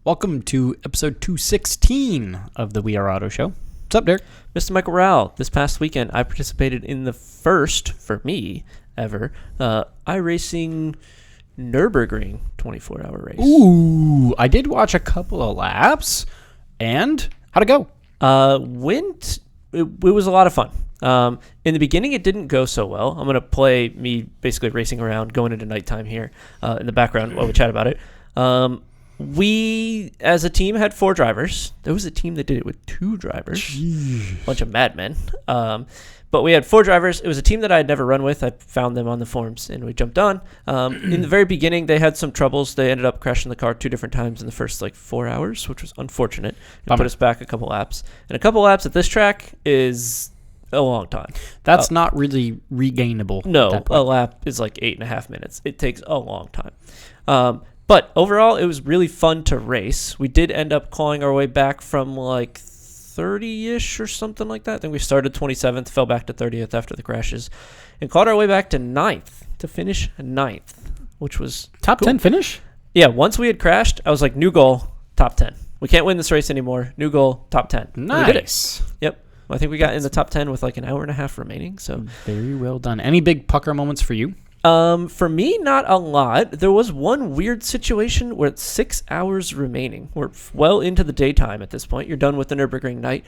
Welcome to episode 216 of the We Are Auto Show. What's up, Derek? Mr. Michael Rowell, this past weekend I participated in the first, for me, ever, iRacing Nurburgring 24-hour race. Ooh, I did watch a couple of laps. And how'd it go? It was a lot of fun. In the beginning, it didn't go so well. I'm going to play me basically racing around, going into nighttime here in the background while we chat about it. We, as a team, had 4 drivers. There was a team that did it with 2 drivers. Jeez. Bunch of madmen. But we had 4 drivers. It was a team that I had never run with. I found them on the forums, and we jumped on. In the very beginning, they had some troubles. They ended up crashing the car 2 different times in the first, 4 hours, which was unfortunate. It put us back a couple laps. And a couple laps at this track is a long time. That's not really regainable. No, a lap is 8.5 minutes. It takes a long time. But overall, it was really fun to race. We did end up clawing our way back from 30-ish or something like that. I think we started 27th, fell back to 30th after the crashes, and clawed our way back to 9th to finish 9th, which was top cool. 10 finish? Yeah, once we had crashed, I was like, new goal, top 10. We can't win this race anymore. New goal, top 10. Nice. We did it. Yep. I think we got in the top 10 with an hour and a half remaining. So very well done. Any big pucker moments for you? For me, not a lot. There was one weird situation where it's 6 hours remaining. We're well into the daytime at this point. You're done with the Nurburgring night.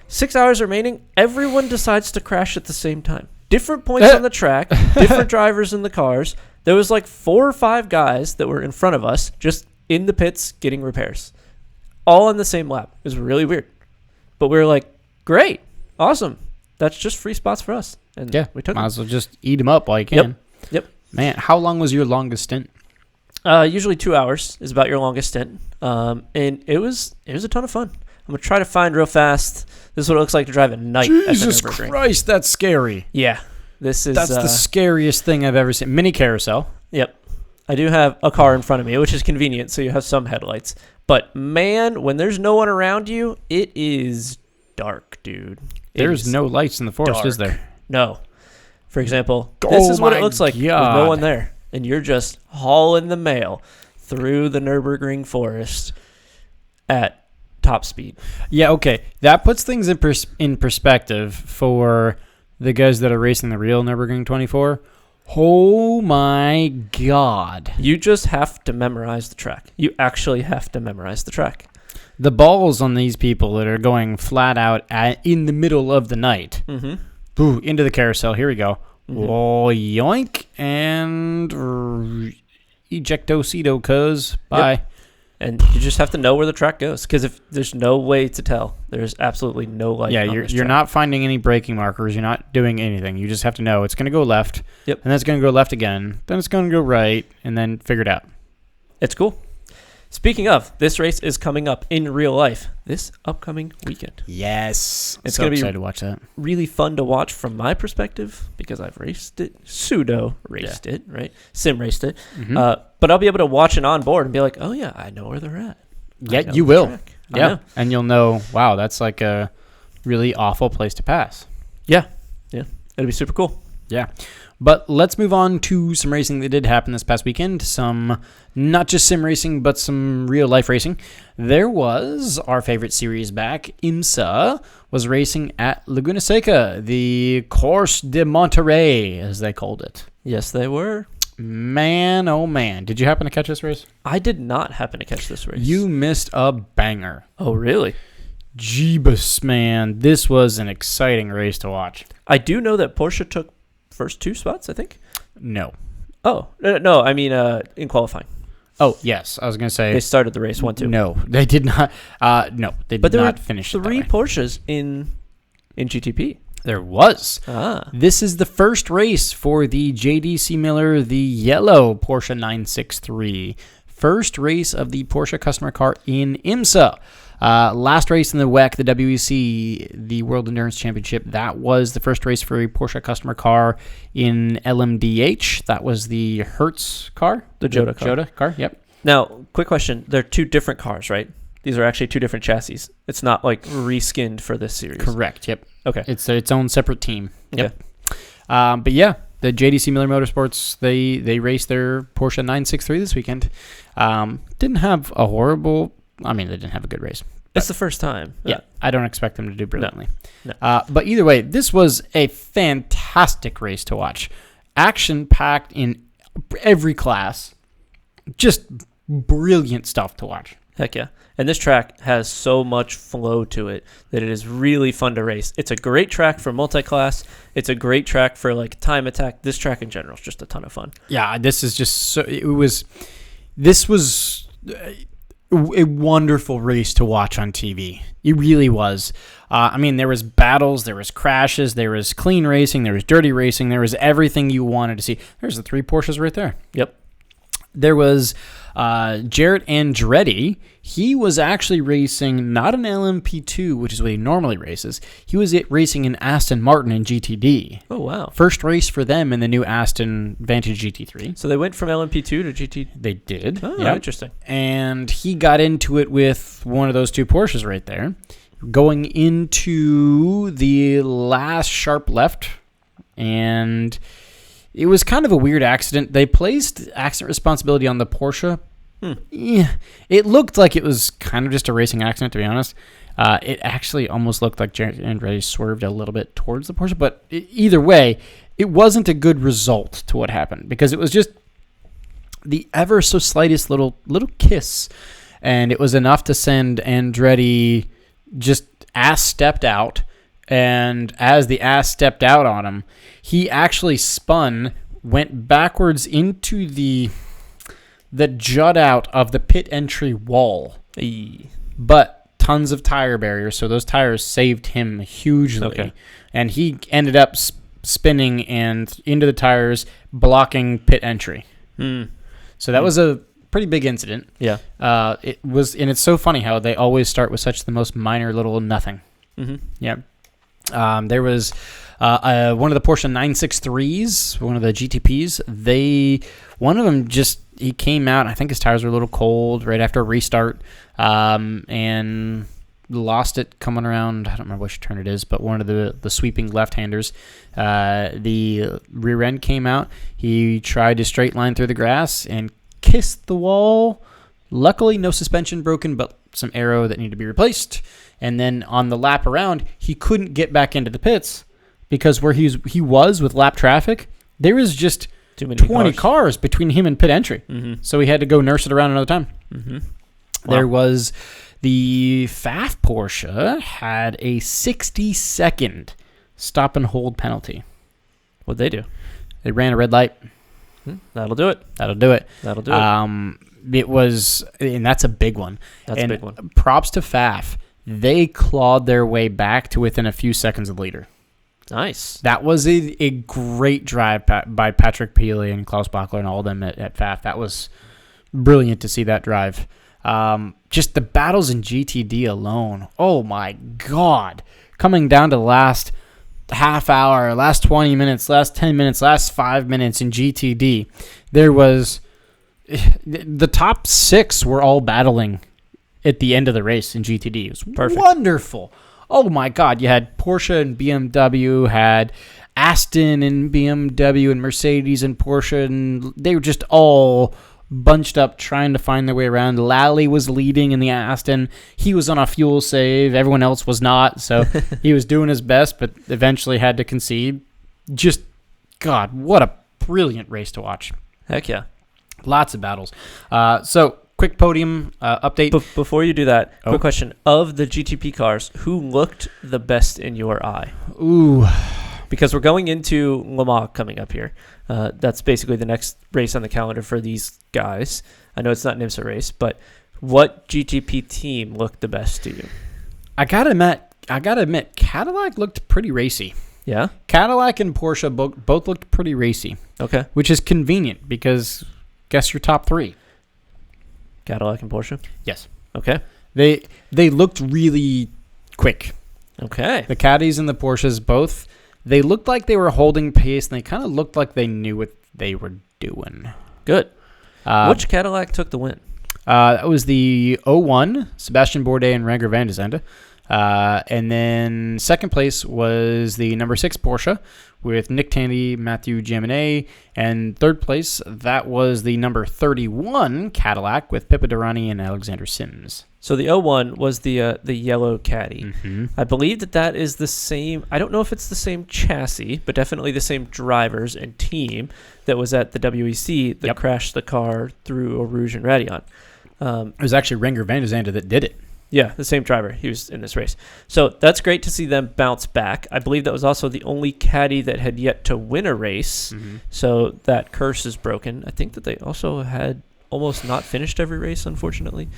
6 hours remaining. Everyone decides to crash at the same time. Different points on the track, different drivers in the cars. There was 4 or 5 guys that were in front of us, just in the pits getting repairs. All on the same lap. It was really weird. But we were like, great, awesome. That's just free spots for us. And yeah, we took might them. as well just eat them up while you can. Yep. Man, how long was your longest stint? Usually 2 hours is about your longest stint. And it was a ton of fun. I'm going to try to find real fast. This is what it looks like to drive at night. Jesus at the Nurburgring. Christ, that's scary. Yeah. That's the scariest thing I've ever seen. Mini carousel. Yep. I do have a car in front of me, which is convenient, so you have some headlights. But, man, when there's no one around you, it is dark, dude. There's no lights in the forest, dark. Is there? No. For example, this is what it looks like with no one there. And you're just hauling the mail through the Nurburgring forest at top speed. Yeah, okay. That puts things in perspective for the guys that are racing the real Nurburgring 24. Oh, my God. You just have to memorize the track. You actually have to memorize the track. The balls on these people that are going flat out in the middle of the night. Mm-hmm. Ooh, into the carousel. Here we go. Mm-hmm. Oh, yoink. And ejecto-cedo, cuz. Bye. Yep. And you just have to know where the track goes. Because if there's no way to tell, there's absolutely no light. Yeah, you're not finding any braking markers. You're not doing anything. You just have to know it's going to go left. Yep. And then it's going to go left again. Then it's going to go right. And then figure it out. It's cool. Speaking of, this race is coming up in real life this upcoming weekend. Yes. It's so going to excited be to watch that. Really fun to watch from my perspective because I've raced it, it, right? Sim raced it. Mm-hmm. But I'll be able to watch it on board and be like, oh, yeah, I know where they're at. Yeah, you will. Yeah. And you'll know, wow, that's a really awful place to pass. Yeah. It'll be super cool. Yeah. But let's move on to some racing that did happen this past weekend. Some, not just sim racing, but some real-life racing. There was our favorite series back. IMSA was racing at Laguna Seca, the Course de Monterey, as they called it. Yes, they were. Man, oh man. Did you happen to catch this race? I did not happen to catch this race. You missed a banger. Oh, really? Jeebus, man. This was an exciting race to watch. I do know that Porsche took first 2 spots, I think. No. Oh, no, I mean in qualifying. Oh, yes. I was going to say. They started the race 1-2. No, they did not. No, they did not finish it. But there were 3 Porsches in GTP. There was. This is the first race for the JDC Miller, the yellow Porsche 963. First race of the Porsche customer car in IMSA. Last race in the WEC, the WEC, the World Endurance Championship, that was the first race for a Porsche customer car in LMDH. That was the Hertz car? The Jota car. Jota car, yep. Now, quick question. They're 2 different cars, right? These are actually 2 different chassis. It's not reskinned for this series. Correct, yep. Okay. It's its own separate team. Yep. Okay. But yeah, the JDC Miller Motorsports, they raced their Porsche 963 this weekend. Didn't have a horrible I mean, they didn't have a good race. It's the first time. Yeah, I don't expect them to do brilliantly. No. But either way, this was a fantastic race to watch. Action-packed in every class. Just brilliant stuff to watch. Heck yeah. And this track has so much flow to it that it is really fun to race. It's a great track for multi-class. It's a great track for like time attack. This track in general is just a ton of fun. Yeah, this is just so... This was a wonderful race to watch on TV. It really was. I mean, there was battles, there was crashes, there was clean racing, there was dirty racing, there was everything you wanted to see. There's the 3 Porsches right there. Yep. There was Jarrett Andretti. He was actually racing not an LMP2, which is what he normally races. He was racing an Aston Martin in GTD. Oh, wow. First race for them in the new Aston Vantage GT3. So they went from LMP2 to GT. They did. Oh, yep. Interesting. And he got into it with one of those 2 Porsches right there. Going into the last sharp left. And it was kind of a weird accident. They placed accident responsibility on the Porsche. Yeah, it looked like it was kind of just a racing accident, to be honest. It actually almost looked like Jarrett Andretti swerved a little bit towards the Porsche. But either way, it wasn't a good result to what happened. Because it was just the ever so slightest little kiss. And it was enough to send Andretti just ass stepped out. And as the ass stepped out on him, he actually spun, went backwards into the jut out of the pit entry wall. But tons of tire barriers, so those tires saved him hugely. Okay. And he ended up spinning and into the tires, blocking pit entry. So that was a pretty big incident. Yeah. It was, and it's so funny how they always start with such the most minor little nothing. Mm-hmm. Yeah. There was one of the Porsche 963s, one of the GTPs. One of them he came out. I think his tires were a little cold right after a restart, and lost it coming around. I don't remember which turn it is, but one of the sweeping left-handers. The rear end came out. He tried to straight line through the grass and kissed the wall. Luckily, no suspension broken, but some aero that needed to be replaced. And then on the lap around, he couldn't get back into the pits because where he was with lap traffic, there was just too many 20 cars between him and pit entry. Mm-hmm. So he had to go nurse it around another time. Mm-hmm. Wow. There was the Pfaff Porsche had a 60-second stop and hold penalty. What'd they do? They ran a red light. That'll do it. That'll do it. It was, and that's a big one. That's a big one. Props to Pfaff. They clawed their way back to within a few seconds of the leader. Nice. That was a great drive by Patrick Peely and Klaus Bachler and all of them at Pfaff. That was brilliant to see that drive. Just the battles in GTD alone. Oh, my God. Coming down to the last half hour, last 20 minutes, last 10 minutes, last 5 minutes in GTD, there was... The top 6 were all battling at the end of the race in GTD. It was perfect. Wonderful. Oh my God. You had Porsche and BMW, had Aston and BMW and Mercedes and Porsche, and they were just all bunched up trying to find their way around. Lally was leading in the Aston. He was on a fuel save. Everyone else was not, so he was doing his best, but eventually had to concede. Just, God, what a brilliant race to watch. Heck yeah. Lots of battles. So, quick podium update. Before you do that, quick question. Of the GTP cars, who looked the best in your eye? Ooh. Because we're going into Le Mans coming up here. That's basically the next race on the calendar for these guys. I know it's not an IMSA race, but what GTP team looked the best to you? I gotta admit, Cadillac looked pretty racy. Yeah? Cadillac and Porsche both looked pretty racy. Okay. Which is convenient because guess your top 3. Cadillac and Porsche? Yes. Okay. They looked really quick. Okay. The Caddies and the Porsches both, they looked like they were holding pace, and they kind of looked like they knew what they were doing. Good. Which Cadillac took the win? That was the 01, Sebastian Bourdais and Renger van de Zande. And then second place was the number 6 Porsche with Nick Tandy, Matthew Jaminet. And third place, that was the number 31 Cadillac with Pippa Durrani and Alexander Sims. So the 01 was the yellow Caddy. Mm-hmm. I believe that is the same. I don't know if it's the same chassis, but definitely the same drivers and team that was at the WEC that crashed the car through Eau Rouge and Radeon. It was actually Renger van der Zande that did it. Yeah, the same driver. He was in this race. So that's great to see them bounce back. I believe that was also the only Caddy that had yet to win a race. Mm-hmm. So that curse is broken. I think that they also had almost not finished every race, unfortunately.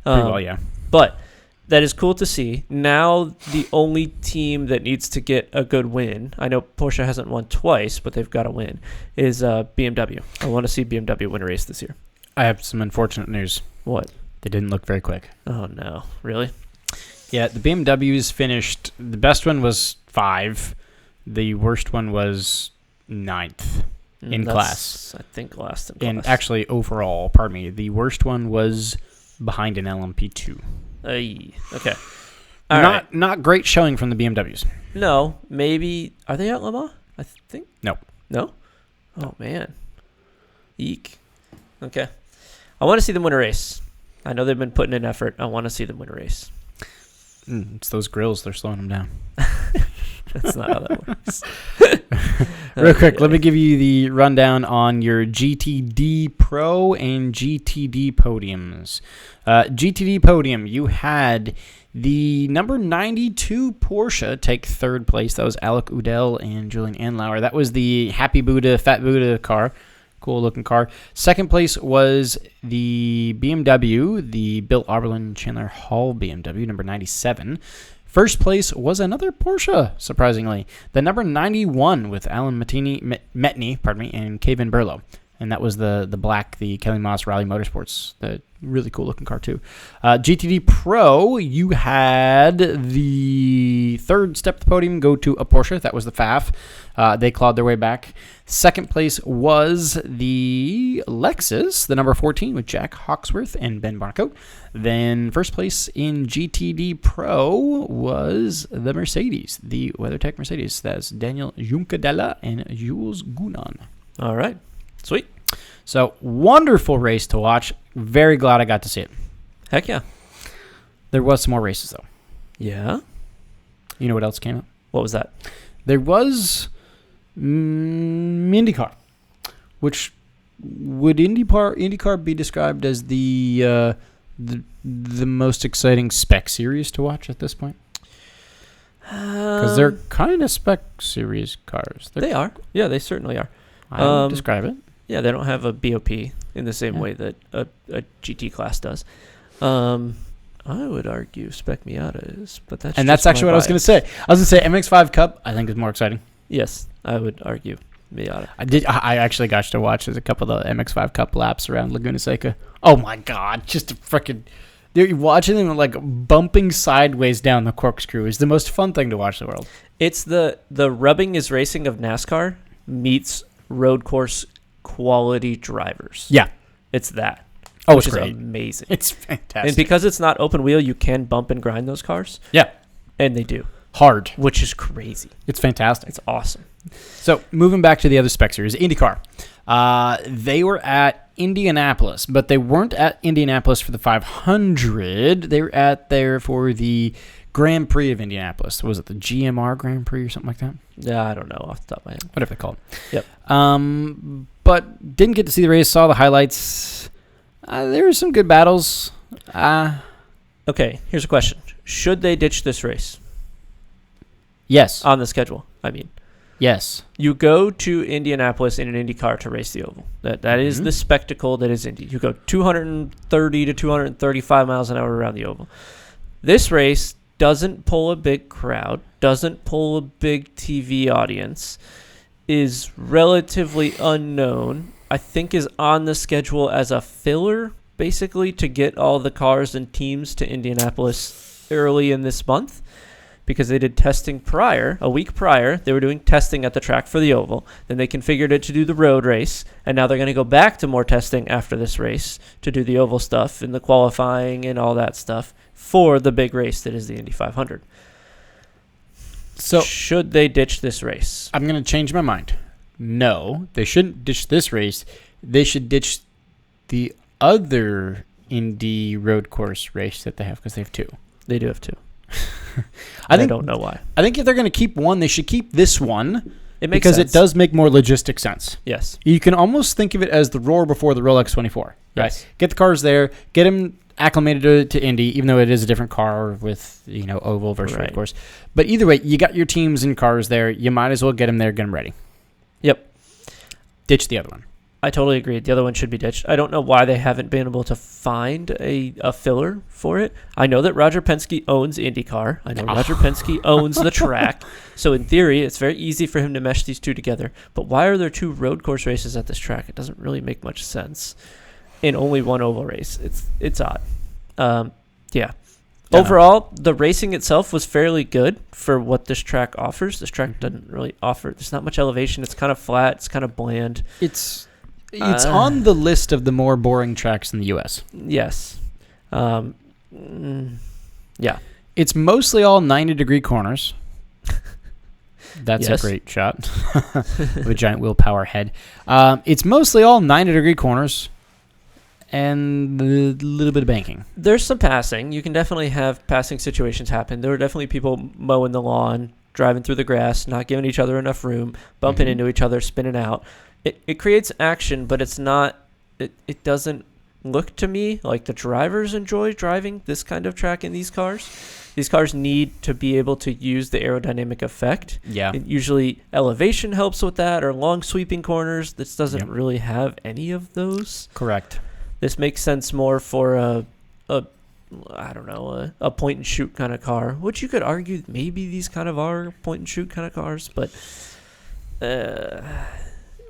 Pretty well, yeah. But that is cool to see. Now the only team that needs to get a good win, I know Porsche hasn't won twice, but they've got to win, is BMW. I want to see BMW win a race this year. I have some unfortunate news. What? They didn't look very quick. Oh, no. Really? Yeah, the BMWs finished. The best one was 5. The worst one was 9th in class. I think last in class. And actually, overall, pardon me, the worst one was behind an LMP2. Okay. Not great showing from the BMWs. No, maybe. Are they at Le Mans? I think. No. No? Oh, man. Eek. Okay. I want to see them win a race. I know they've been putting in effort. I want to see them win a race. It's those grills. They're slowing them down. That's not how that works. Real quick, let me give you the rundown on your GTD Pro and GTD podiums. GTD podium, you had the number 92 Porsche take third place. That was Alec Udell and Julian Anlauer. That was the Happy Buddha, Fat Buddha car. Cool looking car. Second place was the BMW, the Bill Auberlin Chandler Hall BMW, number 97. First place was another Porsche, surprisingly. The number 91 with Alan Metney, and Kevin Burlow. And that was the black, the Kelly Moss Raleigh Motorsports. The really cool looking car, too. GTD Pro, you had the third step of the podium go to a Porsche. That was the FAF. They clawed their way back. Second place was the Lexus, the number 14 with Jack Hawksworth and Ben Barnacote. Then first place in GTD Pro was the Mercedes, the WeatherTech Mercedes. That's Daniel Juncadella and Jules Gounon. All right. Sweet. So, wonderful race to watch. Very glad I got to see it. Heck yeah. There was some more races, though. Yeah? You know what else came up? What was that? There was IndyCar, which would IndyCar be described as the most exciting spec series to watch at this point? Because they're kind of spec series cars. They are. Yeah, they certainly are. I would describe it. Yeah, they don't have a BOP in the same way that a GT class does. I would argue Spec Miata is, but that's actually what I was going to say. I was going to say MX-5 Cup, I think, is more exciting. Yes, I would argue Miata. I actually got to watch a couple of the MX-5 Cup laps around Laguna Seca. Oh, my God. Just a freaking... You're watching them like bumping sideways down the corkscrew is the most fun thing to watch in the world. It's the rubbing is racing of NASCAR meets road course quality drivers. Yeah. It's that. Oh, which it's great. Is amazing. It's fantastic. And because it's not open wheel, you can bump and grind those cars. Yeah. And they do. Hard. Which is crazy. It's fantastic. It's awesome. So, moving back to the other spec series, IndyCar. They were at Indianapolis, but they weren't at Indianapolis for the 500. They were there for the Grand Prix of Indianapolis. Was it the GMR Grand Prix or something like that? Yeah, I don't know off the top of my head. Whatever they called it. Yep. But didn't get to see the race, saw the highlights. There were some good battles. Okay, here's a question. Should they ditch this race? Yes. On the schedule, I mean. Yes. You go to Indianapolis in an Indy car to race the oval. That is the spectacle that is Indy. You go 230 to 235 miles an hour around the oval. This race doesn't pull a big crowd, doesn't pull a big TV audience, is relatively unknown, I think is on the schedule as a filler, basically, to get all the cars and teams to Indianapolis early in this month. Because they did testing a week prior, they were doing testing at the track for the oval. Then they configured it to do the road race, and now they're going to go back to more testing after this race to do the oval stuff and the qualifying and all that stuff for the big race that is the Indy 500. So should they ditch this race? I'm going to change my mind. No, they shouldn't ditch this race. They should ditch the other Indy road course race that they have, because they have 2. They do have 2. I don't know why. I think if they're going to keep one, they should keep this one. It makes because sense. it does make more logistic sense. Yes. You can almost think of it as the Roar before the Rolex 24. Right? Yes. Get the cars there, get them acclimated to Indy, even though it is a different car with, oval versus road course. But either way, you got your teams and cars there. You might as well get them there, get them ready. Yep. Ditch the other one. I totally agree. The other one should be ditched. I don't know why they haven't been able to find a filler for it. I know that Roger Penske owns IndyCar. I know Roger Penske owns the track. So in theory, it's very easy for him to mesh these two together. But why are there 2 road course races at this track? It doesn't really make much sense. In only one oval race. It's odd. Yeah. Overall, the racing itself was fairly good for what this track offers. This track doesn't really offer. There's not much elevation. It's kind of flat. It's kind of bland. It's on the list of the more boring tracks in the U.S. Yes. Yeah. It's mostly all 90-degree corners. That's a great shot with a giant wheel-power head. It's mostly all 90-degree corners and a little bit of banking. There's some passing. You can definitely have passing situations happen. There were definitely people mowing the lawn, driving through the grass, not giving each other enough room, bumping into each other, spinning out. It creates action, but it's not. It doesn't look to me like the drivers enjoy driving this kind of track in these cars. These cars need to be able to use the aerodynamic effect. Yeah. Usually elevation helps with that, or long sweeping corners. This doesn't really have any of those. Correct. This makes sense more for a point and shoot kind of car, which you could argue maybe these kind of are point and shoot kind of cars, but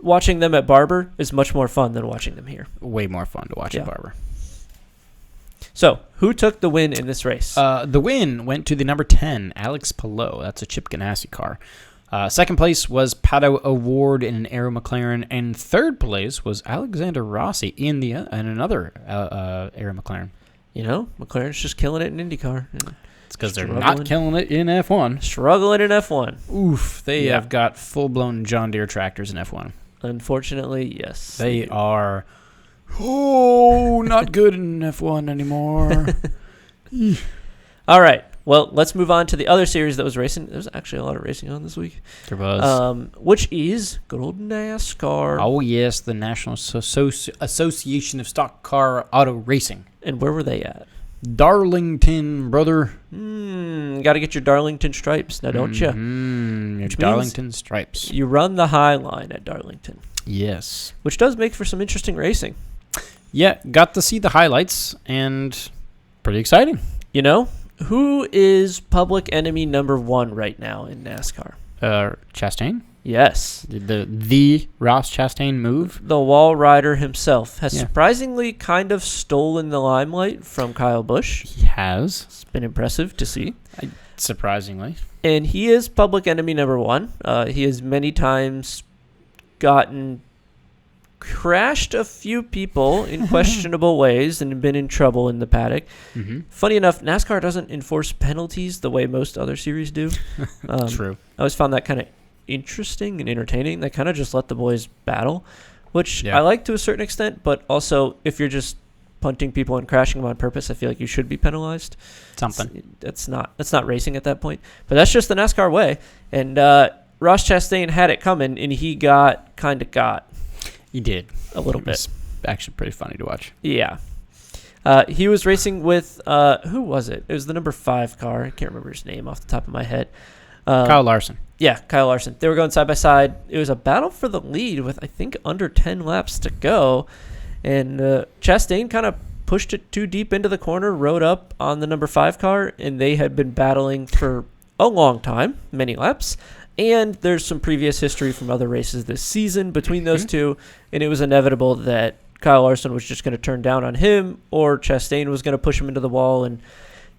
watching them at Barber is much more fun than watching them here. Way more fun to watch at Barber. So, who took the win in this race? The win went to the number 10, Alex Palou. That's a Chip Ganassi car. Second place was Pato Award in an Aero McLaren, and third place was Alexander Rossi in another Aero McLaren. McLaren's just killing it in IndyCar. It's because they're not killing it in F1. Struggling in F1. Oof, they have got full-blown John Deere tractors in F1. Unfortunately, yes. They are, not good in F1 anymore. All right. Well, let's move on to the other series that was racing. There was actually a lot of racing on this week. There was. Which is good old NASCAR. Oh, yes, the National Association of Stock Car Auto Racing. And where were they at? Darlington, brother. Got to get your Darlington stripes now, don't you? Your Darlington stripes. You run the high line at Darlington. Yes. Which does make for some interesting racing. Yeah, got to see the highlights, and pretty exciting. Who is public enemy number 1 right now in NASCAR? Chastain? Yes. The Ross Chastain move? The wall rider himself has surprisingly kind of stolen the limelight from Kyle Busch. He has. It's been impressive to see. Surprisingly. And he is public enemy number 1. He has many times crashed a few people in questionable ways and been in trouble in the paddock. Mm-hmm. Funny enough, NASCAR doesn't enforce penalties the way most other series do. True. I always found that kind of interesting and entertaining. They kind of just let the boys battle, which I like to a certain extent, but also if you're just punting people and crashing them on purpose, I feel like you should be penalized. That's not racing at that point. But that's just the NASCAR way. And Ross Chastain had it coming, and he got. He did. A little bit. It was actually pretty funny to watch. Yeah. He was racing with, who was it? It was the number 5 car. I can't remember his name off the top of my head. Kyle Larson. Yeah, Kyle Larson. They were going side by side. It was a battle for the lead with, I think, under 10 laps to go. And Chastain kind of pushed it too deep into the corner, rode up on the number 5 car, and they had been battling for a long time, many laps. And there's some previous history from other races this season between those two, and it was inevitable that Kyle Larson was just going to turn down on him, or Chastain was going to push him into the wall, and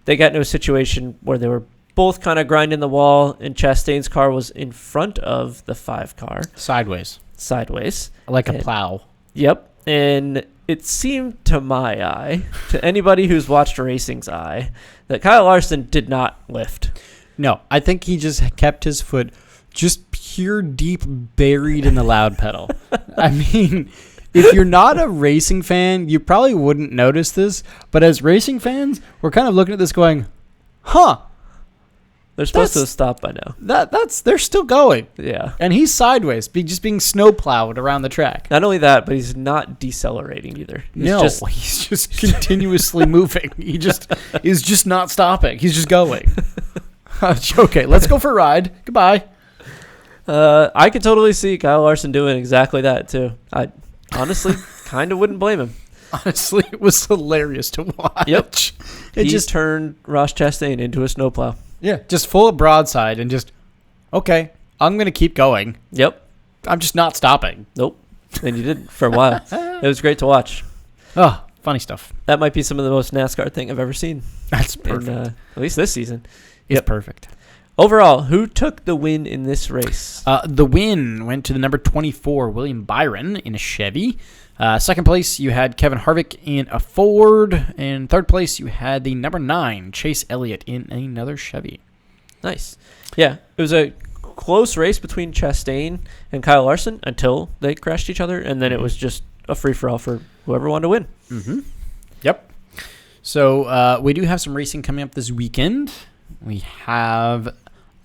they got into a situation where they were both kind of grinding the wall, and Chastain's car was in front of the 5 car. Sideways. Like a plow. Yep. And it seemed to my eye, to anybody who's watched racing's eye, that Kyle Larson did not lift. No, I think he just kept his foot just pure deep buried in the loud pedal. I mean, if you're not a racing fan, you probably wouldn't notice this. But as racing fans, we're kind of looking at this going, huh. They're supposed to have stopped by now. They're still going. Yeah. And he's sideways, just being snowplowed around the track. Not only that, but he's not decelerating either. He's just continuously moving. He is just not stopping. He's just going. Okay, let's go for a ride. Goodbye. I could totally see Kyle Larson doing exactly that too. I honestly kind of wouldn't blame him. Honestly, it was hilarious to watch. Yep. It he just turned Ross Chastain into a snowplow. Yeah, just full of broadside and just, okay, I'm going to keep going. Yep. I'm just not stopping. Nope. And you did for a while. It was great to watch. Oh, funny stuff. That might be some of the most NASCAR thing I've ever seen. That's perfect. At least this season. It's perfect. Overall, who took the win in this race? The win went to the number 24, William Byron, in a Chevy. Second place, you had Kevin Harvick in a Ford. In third place, you had the number 9, Chase Elliott, in another Chevy. Nice. Yeah, it was a close race between Chastain and Kyle Larson until they crashed each other, and then it was just a free-for-all for whoever wanted to win. Mm-hmm. Yep. So we do have some racing coming up this weekend. We have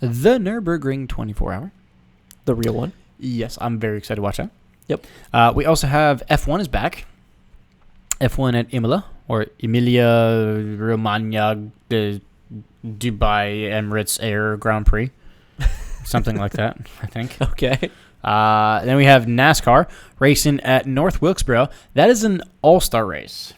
the Nurburgring 24-hour. The real one. Yes, I'm very excited to watch that. Yep. We also have F1 is back. F1 at Imola, or Emilia Romagna, the Dubai Emirates Air Grand Prix. Something like that, I think. Okay. Then we have NASCAR racing at North Wilkesboro. That is an all-star race.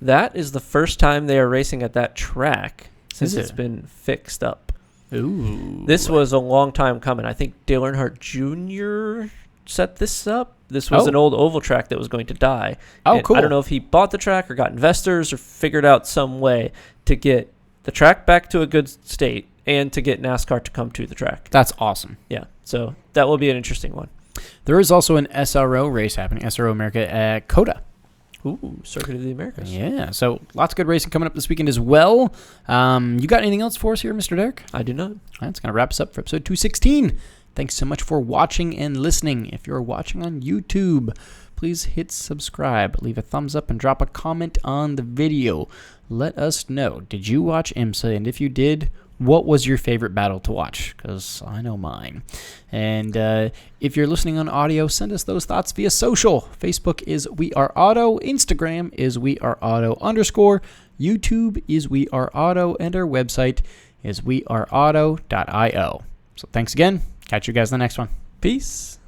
That is the first time they are racing at that track since Is it? it's been fixed up. Ooh. This was a long time coming. I think Dale Earnhardt Jr. set this up. This was an old oval track that was going to die. Oh, And cool. I don't know if he bought the track or got investors or figured out some way to get the track back to a good state and to get NASCAR to come to the track. That's awesome. Yeah, so that will be an interesting one. There is also an SRO race happening, SRO America at COTA. Ooh, Circuit of the Americas. Yeah, so lots of good racing coming up this weekend as well. You got anything else for us here, Mr. Derek? I do not. That's going to wrap us up for episode 216. Thanks so much for watching and listening. If you're watching on YouTube, please hit subscribe, leave a thumbs up, and drop a comment on the video. Let us know, did you watch IMSA? And if you did, what was your favorite battle to watch? Because I know mine. And if you're listening on audio, send us those thoughts via social. Facebook is We Are Auto. Instagram is We Are Auto _. YouTube is We Are Auto. And our website is weareauto.io. So thanks again. Catch you guys in the next one. Peace.